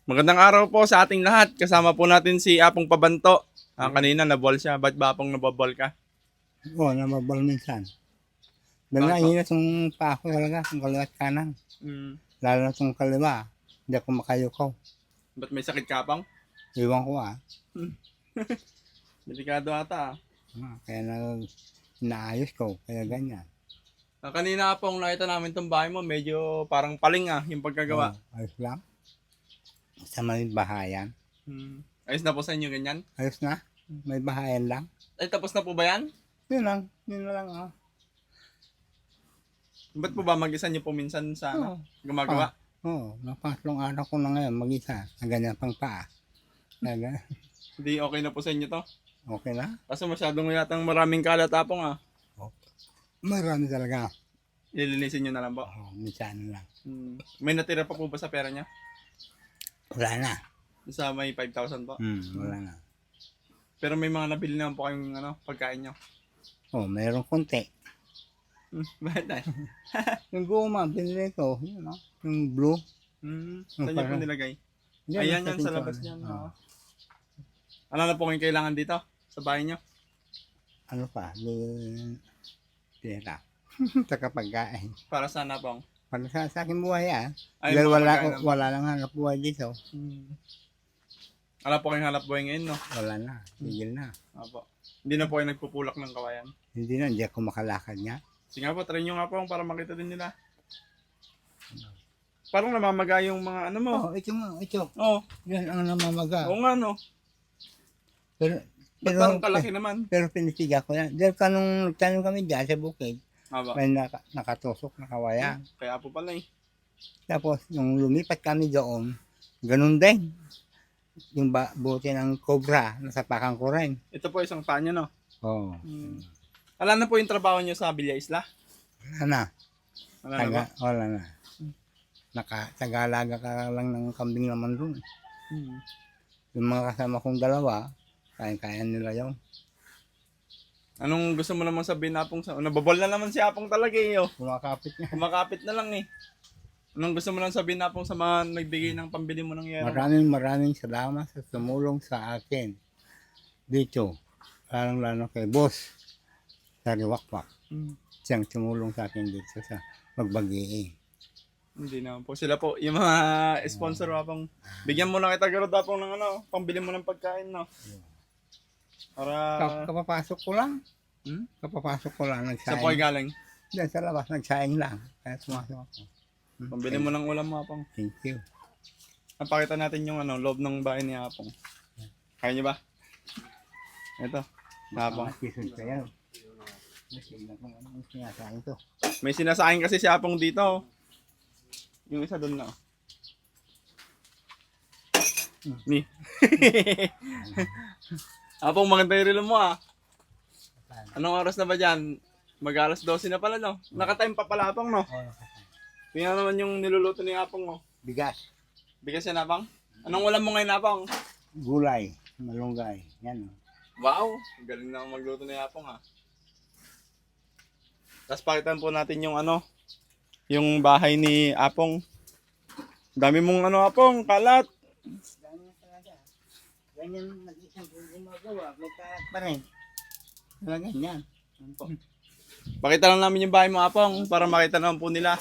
Magandang araw po sa ating lahat. Kasama po natin si Apong Pabanto. Kanina nabol siya. Ba't ba Apong nababol ka? Oo, nababal minsan. Dahil Bakit po? nahihina itong paa ko talaga, itong kaliwa at kanan. Lalo na itong kaliwa, hindi ako makayukaw. Ba't may sakit ka, Apong? Iwan ko ah. Delikado ata. Kaya inaayos ko, kaya ganyan. Kanina, Apong, nakita namin itong bahay mo. Medyo parang paling yung pagkagawa. Ayos lang. Sa may bahayan. Ayos na po sa inyo ganyan? Ayos na. May bahayan lang. Ay, tapos na po ba yan? Yun lang. Yun na lang ah. Ba't po ba mag-isa niyo po minsan sa gumagawa? Oo, pangatlong araw ko na ngayon mag-isa. Na ganyan pang paa. Kaya, Hindi okay na po sa inyo to? okay na. Kasi masyadong yatang maraming kalat, Apong Marami talaga. Ililinisin niyo na lang po. Minsan lang. May natira pa po ba sa pera niya? Wala na. Sa may 5,000 po? Wala na. Pero may mga nabili naman po kayong pagkain niyo. Mayroong konti. Bakit tayo? Yung guma, binili ko. Yun, yung blue. Saan niyo po nilagay? Ayan yan sa labas niyan. Ano na po kayong kailangan dito? Sa bahay niyo? Ano pa? Pera. Saka pagkain. Para sana pong? Para sa akin buhay Ay, Dahil mga pagkain naman. wala lang hanap buhay dito. Wala po kayong hanap buhay ngayon, no? Wala na. Tigil na. Opo. Hindi na po kayo nagpupulak ng kawayan. Hindi ako makalakad niya. Sige nga po, try nyo nga po para makita din nila. Parang namamaga yung mga ano mo. Ito nga, ito. Oo. Yan ang namamaga. Oo nga, no? Pero, Ba't parang kalaki naman? pero pinitiga ko yan. Dahil nung nagtanong kami dyan sa bukid, Aba. may nakatusok na kawayan. Kaya po pala eh. Tapos, nung lumipat kami doon, ganun din. Yung buti ng cobra, nasapakan ko rin. Ito po isang paa nyo, no? Oo. Wala na po yung trabaho nyo sa Villa Isla? Wala na. Wala na ba? Wala na. Tagalaga ka lang ng kambing naman doon. Yung mga kasama kong dalawa, kaya nila yun. Anong gusto mo naman sabihin na Apong? Nababol na naman si Apong talaga eh. Oh. Kumakapit niya. Kumakapit na lang eh. Anong gusto mo lang sabihin na Apong sa mga nagbigay ng pambili mo ng yero? Maraming salamat sa tumulong sa akin. Dito, lalo kay boss sa Riwakpak. Siyang tumulong sa akin dito sa Magbagi. Hindi naman po. Sila po, yung mga sponsor Apong. Bigyan mo lang kita garod Apong ng pambili mo ng pagkain, no? Para... Kapapasok ko lang. Kapapasok ko lang. Sa po ay galing? Diyan sa labas, nagsaing lang. Kaya sumasok ako. Pambili mo ng ulam mo, Apong. Thank you. Napakita natin yung loob ng bahay ni Apong. Kaya niyo ba? Ito. Apong. Kisun kayo. Sinasaing to. May sinasaing kasi si Apong dito. Yung isa doon na. Ni. Apong, maganda yung relo mo Anong oras na ba dyan? Mag-alas 12 na pala, no? Naka-time pa pala, Apong, no? Tingnan naman yung niluluto ni Apong, no? Bigas. Bigas yan, Apong? Anong ulam mo ngayon, Apong? Gulay. Malunggay. Yan. Wow! Galing na magluto ni Apong, Tapos pakitan po natin yung yung bahay ni Apong. Dami mong Apong, kalat. Ganyan talaga. Ganyan mag-isang gumagawa. May kalat pa rin. Talaga yan. Pakita lang namin yung bahay mo, Apong, para makita naman po nila.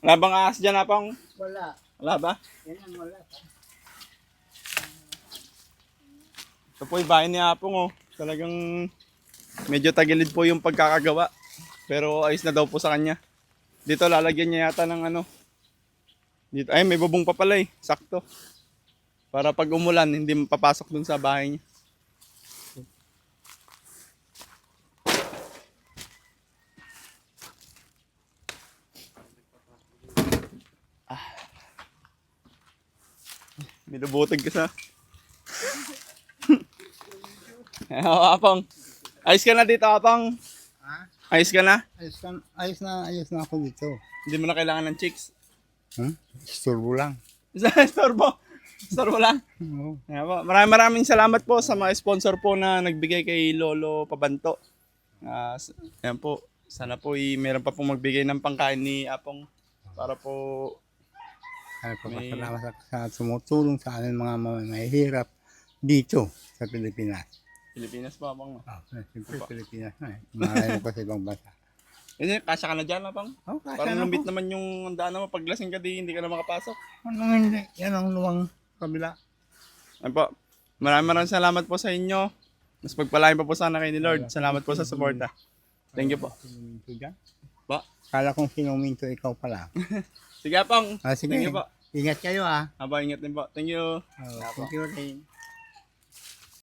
Wala bang ahas dyan, Apong? Wala. Wala ba? Yan ang wala. Ito po yung bahay ni Apong, Talagang medyo tagilid po yung pagkakagawa. Pero ayos na daw po sa kanya. Dito lalagyan niya yata ng Dito, ay may bubong pa pala eh. Sakto. Para pag umulan, hindi mapapasok dun sa bahay niya. Binubutog ka sa... Oo, Apong. Ayos ka na dito, Apong. Ha? Ayos ka na? Ayos na ako dito. Hindi mo na kailangan ng chicks. Isturbo lang. Storbo. Storbo lang. Oo. Maraming salamat po sa mga sponsor po na nagbigay kay Lolo Pabanto. Ayan po. Sana po meron pa pong magbigay ng pangkain ni Apong para po Nagpapasalamat ako sa tumutulong sa amin mga mahihirap dito sa Pilipinas. Pilipinas pa, Apang. Siyempre Pilipinas na eh. Malayo ko sa ibang bansa. Eh, kasya ka na dyan, Apang. Oh, kasi Parang ano lambit po? naman yung daan mo. Paglasing ka di, hindi ka na makapasok. Ano hindi? Yan ang luwang kabila. Ayun po. Maraming salamat po sa inyo. Mas pagpalain pa po sana kayo ni Lord. Salamat po sa suporta. Thank you po. Sinuminto dyan? Ba? Kala kong sinuminto ikaw pala. Sige, Apang. Sige. Thank you po. Ingat kayo ah. Aba, ingat din po. Thank you. Thank you rin.